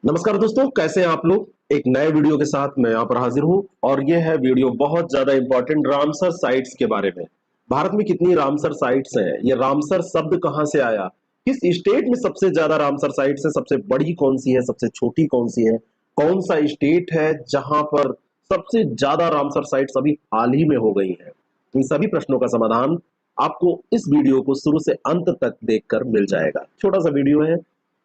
नमस्कार दोस्तों, कैसे हैं आप लोग। एक नए वीडियो के साथ मैं यहाँ पर हाजिर हूँ और ये है वीडियो बहुत ज्यादा इंपॉर्टेंट रामसर साइट्स के बारे में। भारत में कितनी रामसर साइट्स हैं, ये रामसर शब्द कहाँ से आया, किस स्टेट में सबसे ज्यादा रामसर साइट्स है, सबसे बड़ी कौन सी है, सबसे छोटी कौन सी है, कौन सा स्टेट है जहां पर सबसे ज्यादा रामसर साइट्स अभी हाल ही में हो गई है। इन सभी प्रश्नों का समाधान आपको इस वीडियो को शुरू से अंत तक देखकर मिल जाएगा। छोटा सा वीडियो है।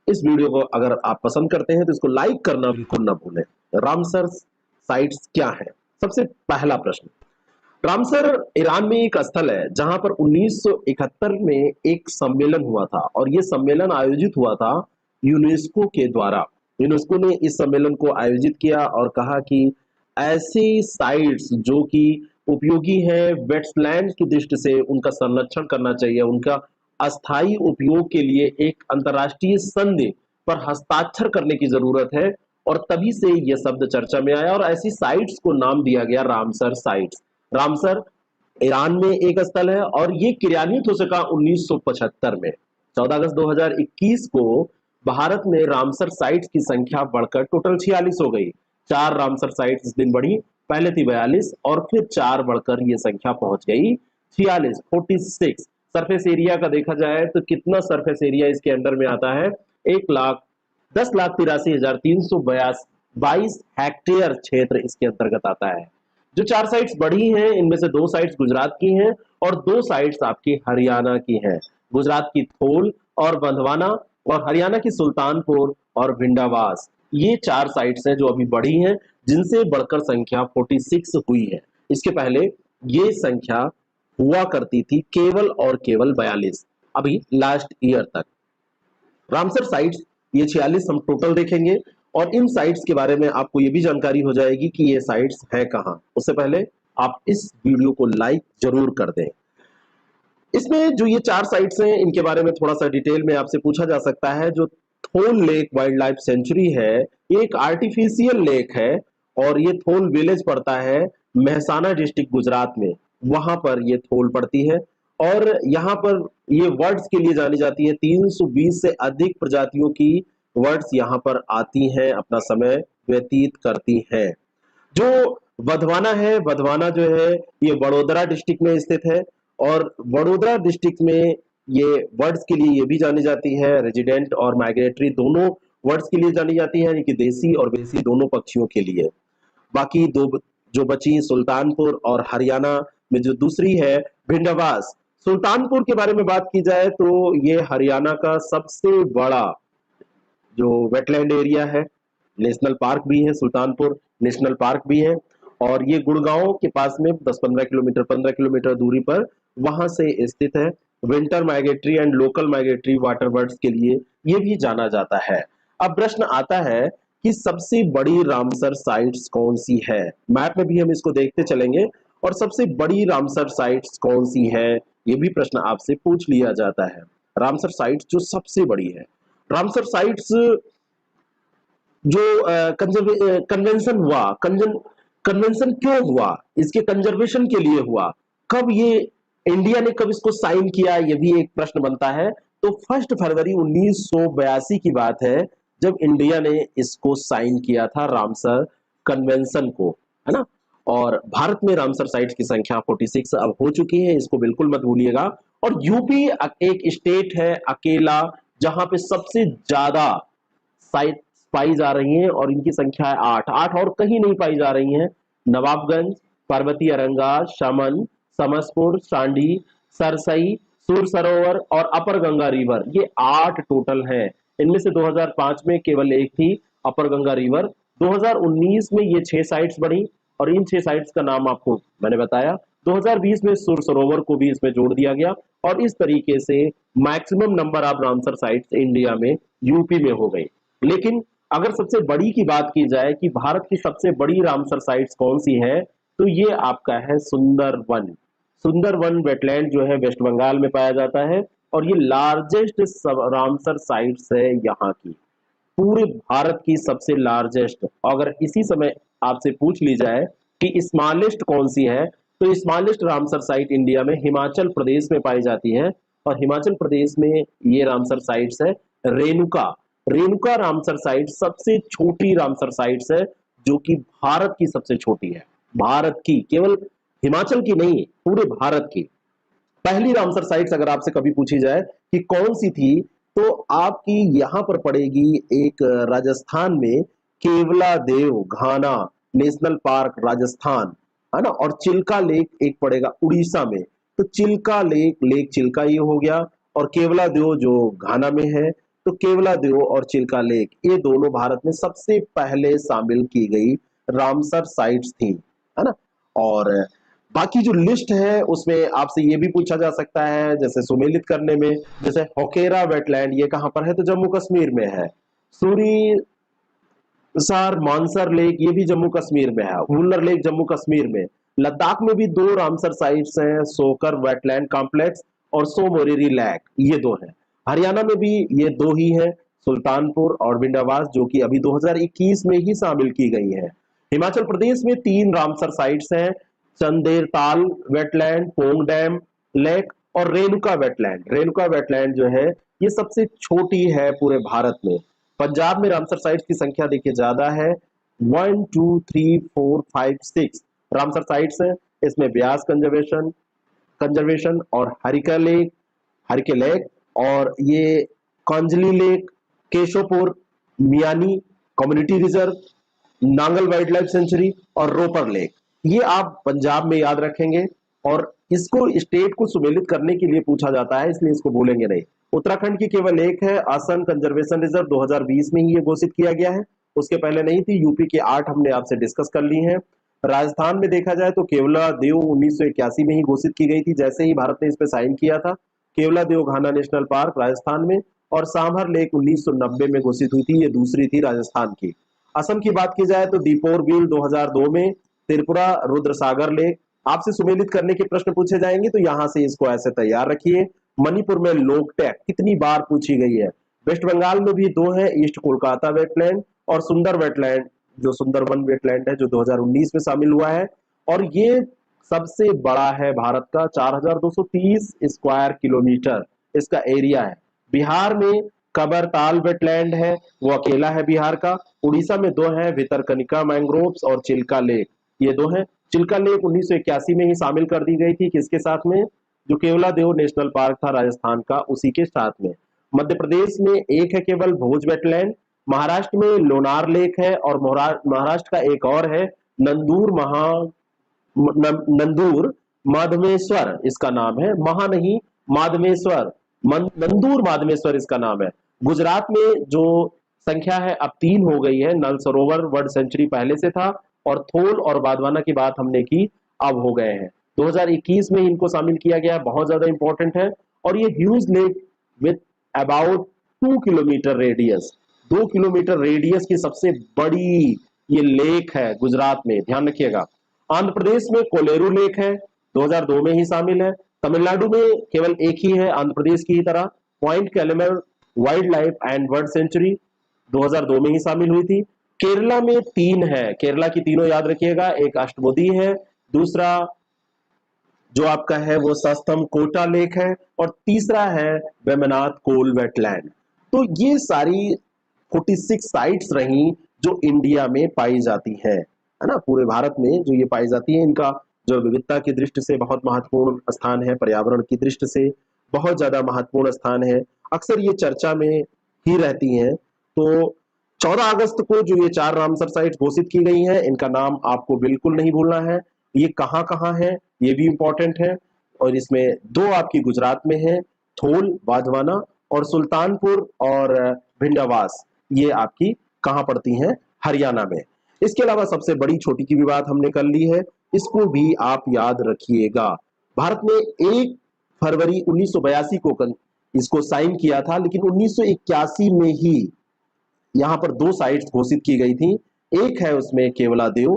इस वीडियो को अगर आप पसंद करते हैं तो इसको लाइक करना बिल्कुल ना भूलें। रामसर साइट्स क्या है। सबसे पहला प्रश्न, रामसर ईरान में एक स्थल है जहां पर 1971 में एक सम्मेलन हुआ था और यह सम्मेलन आयोजित हुआ था यूनेस्को के द्वारा। यूनेस्को ने इस सम्मेलन को आयोजित किया और कहा कि ऐसी साइट्स जो कि उपयोगी है वेट्सलैंड की दृष्टि से उनका संरक्षण करना चाहिए, उनका अस्थायी उपयोग के लिए एक अंतर्राष्ट्रीय संधि पर हस्ताक्षर करने की जरूरत है। और तभी से यह शब्द चर्चा में आया और ऐसी साइट्स को नाम दिया गया रामसर साइट्स। रामसर ईरान में एक स्थल है और ये क्रियान्वित हो सका 1975 में। 14 अगस्त 2021 को भारत में रामसर साइट्स की संख्या बढ़कर टोटल 46 हो गई। 4 रामसर साइट्स इस दिन बढ़ी, पहले थी 42 और फिर 4 बढ़कर ये संख्या पहुंच गई 46, 46। सरफेस एरिया का देखा जाए तो कितना सरफेस एरिया इसके अंडर में आता है, 1,10,83,322 हेक्टेयर क्षेत्र इसके अंतर्गत आता है। जो 4 साइट्स बढ़ी हैं इनमें से 2 साइट्स गुजरात की हैं और 2 साइट्स आपकी हरियाणा की हैं। गुजरात की थोल और बंधवाना और हरियाणा की सुल्तानपुर और भिंडावास, ये 4 साइट्स हैं जो अभी बढ़ी हैं, जिनसे बढ़कर संख्या 46 हुई है। इसके पहले ये संख्या हुआ करती थी केवल और केवल 42 अभी लास्ट ईयर तक। रामसर साइट्स ये 46 हम टोटल देखेंगे और इन साइट्स के बारे में आपको ये भी जानकारी हो जाएगी कि ये साइट्स है कहाँ। उससे पहले आप इस वीडियो को लाइक जरूर कर दें। इसमें जो ये 4 साइट्स हैं इनके बारे में थोड़ा सा डिटेल में आपसे पूछा जा सकता है। जो थोल लेक वाइल्ड लाइफ सेंचुरी है, ये एक आर्टिफिशियल लेक है और ये थोल विलेज पड़ता है मेहसाना डिस्ट्रिक्ट गुजरात में, वहां पर ये थोल पड़ती है। और यहाँ पर ये वर्ड्स के लिए जानी जाती है। 320 से अधिक प्रजातियों की वर्ड्स यहाँ पर आती हैं, अपना समय व्यतीत करती हैं। जो वधवाना है, वधवाना जो है ये वडोदरा डिस्ट्रिक्ट में स्थित है और वडोदरा डिस्ट्रिक्ट में ये वर्ड्स के लिए ये भी जानी जाती है, रेजिडेंट और माइग्रेटरी दोनों वर्ड्स के लिए जानी जाती है, यानी कि देसी और विदेशी दोनों पक्षियों के लिए। बाकी दो जो बची सुल्तानपुर और हरियाणा में जो दूसरी है भिंडवास। सुल्तानपुर के बारे में बात की जाए तो ये हरियाणा का सबसे बड़ा जो वेटलैंड एरिया है, नेशनल पार्क भी है, सुल्तानपुर नेशनल पार्क भी है और ये गुड़गांव के पास में 10-15 किलोमीटर 15 किलोमीटर दूरी पर वहां से स्थित है। Winter migratory and local migratory water birds के लिए ये भी जाना जाता है। अब प्रश्न आता है कि सबसे बड़ी रामसर साइट्स कौन सी है। मैप में भी हम इसको देखते चलेंगे और सबसे बड़ी रामसर साइट्स कौन सी है ये भी प्रश्न आपसे पूछ लिया जाता है। रामसर साइट्स जो सबसे बड़ी है, रामसर साइट्स जो कन्वेंशन हुआ, कन्वेंशन क्यों हुआ, इसके कंजर्वेशन के लिए हुआ, कब ये इंडिया ने कब इसको साइन किया, ये भी एक प्रश्न बनता है। तो 1 फरवरी 1982 की बात है जब इंडिया ने इसको साइन किया था रामसर कन्वेंशन को, है ना। और भारत में रामसर साइट्स की संख्या 46 अब हो चुकी है, इसको बिल्कुल मत भूलिएगा। और यूपी एक स्टेट है अकेला जहां पे सबसे ज्यादा साइट पाई जा रही हैं और इनकी संख्या है 8। 8 और कहीं नहीं पाई जा रही हैं। नवाबगंज, पर्वती अरंगा, शमन, समसपुर, सांडी, सरसई, सूर सरोवर और अपर गंगा रिवर, ये 8 टोटल हैं। इनमें से 2005 में केवल एक थी अपर गंगा रिवर। 2019 में ये 6 साइट्स बढ़ी और इन 6 साइट्स का नाम आपको मैंने बताया। 2020 में सुर सरोवर को भी इसमें जोड़ दिया गया और इस तरीके से maximum number of Ramsar sites India में यूपी में हो गई। लेकिन अगर सबसे बड़ी की बात की जाए कि भारत की सबसे बड़ी रामसर साइट्स कौन सी है, तो ये आपका है सुंदरवन। सुंदरवन वेटलैंड जो है वेस्ट बंगाल में पाया जाता है और ये लार्जेस्ट रामसर साइट्स है यहाँ की, पूरे भारत की सबसे लार्जेस्ट। अगर इसी समय आपसे पूछ ली जाए कि स्मॉलेस्ट कौन सी है, तो स्मॉलेस्ट रामसर साइट इंडिया में हिमाचल प्रदेश में पाई जाती है और हिमाचल प्रदेश में ये रामसर साइट्स है रेणुका। रेणुका रामसर साइट सबसे छोटी रामसर साइट्स है, जो कि भारत की सबसे छोटी है। भारत की, केवल हिमाचल की नहीं, पूरे भारत की पहली रामसर साइट्स अगर आपसे कभी पूछी जाए कि कौन सी थी, तो आपकी यहां पर पड़ेगी एक राजस्थान में केवला देव घाना नेशनल पार्क राजस्थान, है ना, और चिल्का लेक एक पड़ेगा उड़ीसा में। तो चिल्का लेक, लेक चिल्का ये हो गया, और केवला देव जो घाना में है, तो केवला देव और चिल्का लेक ये दोनों भारत में सबसे पहले शामिल की गई रामसर साइट्स थी, है ना। और बाकी जो लिस्ट है उसमें आपसे ये भी पूछा जा सकता है, जैसे सुमेलित करने में, जैसे होकेरा वेटलैंड ये कहां पर है, तो जम्मू कश्मीर में है। सूरी सर मानसर लेक ये भी जम्मू कश्मीर में है। वुलर लेक जम्मू कश्मीर में। लद्दाख में भी दो रामसर साइट्स हैं, सोकर वेटलैंड कॉम्प्लेक्स और सोमोरिरी लेक, ये दो हैं। हरियाणा में भी ये दो ही है, सुल्तानपुर और विंडावास, जो कि अभी 2021 में ही शामिल की गई है। हिमाचल प्रदेश में तीन रामसर साइट्स हैं, चंदेर ताल वेटलैंड, पोंग डैम लेक और रेणुका वेटलैंड। रेणुका वेटलैंड जो है ये सबसे छोटी है पूरे भारत में। पंजाब में रामसर साइट्स की संख्या देखिए ज्यादा है, 1 2 3 4 5 6 रामसर साइट्स हैं। इसमें ब्यास कंजर्वेशन कंजर्वेशन और हरिके लेक, और ये Kanjli lake, Keshopur, Miani community reserve, Nangal wild life sanctuary और रोपर लेक, ये आप पंजाब में याद रखेंगे। और इसको स्टेट को सुमेलित करने के लिए पूछा जाता है, इसलिए इसको भूलेंगे नहीं। उत्तराखंड की केवल एक है, असम कंजर्वेशन रिजर्व, 2020 में ही ये घोषित किया गया है, उसके पहले नहीं थी। यूपी के 8 हमने आपसे डिस्कस कर ली हैं। राजस्थान में देखा जाए तो केवला देव 1981 में ही घोषित की गई थी, जैसे ही भारत ने इस पे साइन किया था। केवला देव घाना नेशनल पार्क राजस्थान में, और सांभर लेक 1990 में घोषित हुई थी, ये दूसरी थी राजस्थान की। असम की बात की जाए तो दीपोर बिल 2002 में, त्रिपुरा रुद्रसागर लेक। आपसे सुमेलित करने के प्रश्न पूछे जाएंगे तो यहां से इसको ऐसे तैयार रखिए। मणिपुर में लोकटैक कितनी बार पूछी गई है। वेस्ट बंगाल में भी दो है, ईस्ट कोलकाता वेटलैंड और सुंदर वेटलैंड, जो सुंदरवन वेटलैंड है, जो 2019 में शामिल हुआ है। और ये सबसे बड़ा है भारत का, 4230 स्क्वायर किलोमीटर इसका एरिया है। बिहार में कबरताल वेटलैंड है, वो अकेला है बिहार का। उड़ीसा में दो है, भितरकनिका मैंग्रोव्स और चिल्का लेक, ये दो है। चिल्का लेक 1981 में ही शामिल कर दी गई थी, किसके साथ में, जो केवला देव नेशनल पार्क था राजस्थान का, उसी के साथ में। मध्य प्रदेश में एक है केवल भोज वेटलैंड। महाराष्ट्र में लोनार लेक है, और महाराष्ट्र का एक और है नंदूर माधवेश्वर, इसका नाम है, महा नहीं माधवेश्वर, नंदूर माधवेश्वर इसका नाम है। गुजरात में जो संख्या है अब 3 हो गई है, नल सरोवर वर्ल्ड सेंचुरी पहले से था, और थोल और बादवाना की बात हमने की, अब हो गए हैं। 2021 में इनको शामिल किया गया, बहुत ज्यादा इंपॉर्टेंट है। और ये huge lake with about 2 kilometre radius, 2 kilometre radius की सबसे बड़ी ये लेक है गुजरात में, ध्यान रखिएगा। आंध्र प्रदेश में कोलेरू लेक है, 2002 में ही शामिल है। तमिलनाडु में केवल एक ही है, आंध्र प्रदेश की ही तरह, point Calimere wildlife and bird sanctuary, 2002 में ही शामिल हुई थी। केरला में 3 है, केरला की तीनों याद रखिएगा, एक अष्टमुदी है, दूसरा जो आपका है वो सस्तम कोटा लेक है, और तीसरा है वेमनाथ कोल वेटलैंड। तो ये सारी 46 साइट्स रही जो इंडिया में पाई जाती है ना, पूरे भारत में जो ये पाई जाती है। इनका जो विविधता की दृष्टि से बहुत महत्वपूर्ण स्थान है, पर्यावरण की दृष्टि से बहुत ज्यादा महत्वपूर्ण स्थान है, अक्सर ये चर्चा में ही रहती हैं। तो 14 अगस्त को जो ये 4 रामसर साइट घोषित की गई हैं, इनका नाम आपको बिल्कुल नहीं भूलना है। ये कहाँ कहाँ है ये भी इंपॉर्टेंट है, और इसमें 2 आपकी गुजरात में है, थोल बाधवाना, और सुल्तानपुर और भिंडावास, ये आपकी कहाँ पड़ती हैं, हरियाणा में। इसके अलावा सबसे बड़ी छोटी की भी बात हमने कर ली है, इसको भी आप याद रखिएगा। भारत ने 1 फरवरी 1982 को इसको साइन किया था, लेकिन 1981 में ही यहां पर 2 साइट्स घोषित की गई थी। एक है उसमें केवला देव,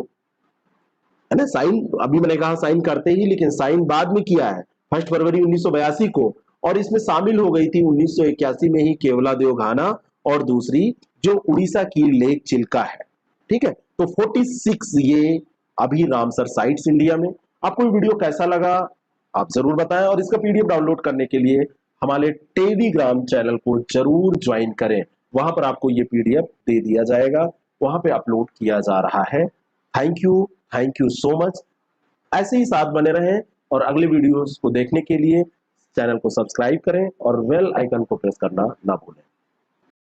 है ना, साइन अभी मैंने कहा साइन करते ही, लेकिन साइन बाद में किया है 1 फरवरी 1982 को, और इसमें शामिल हो गई थी 1981 में ही केवला देव घाना, और दूसरी जो उड़ीसा की लेक चिल्का है। ठीक है, तो 46 ये अभी रामसर साइट्स इंडिया में। आपको ये वीडियो कैसा लगा आप जरूर बताएं, और इसका पीडीएफ डाउनलोड करने के लिए हमारे टेलीग्राम चैनल को जरूर ज्वाइन करें। वहां पर आपको ये पीडीएफ दे दिया जाएगा, वहां पे अपलोड किया जा रहा है। Thank you so much. ऐसे ही साथ बने रहें और अगले वीडियोस को देखने के लिए चैनल को सब्सक्राइब करें और बेल आइकन को प्रेस करना ना भूलें।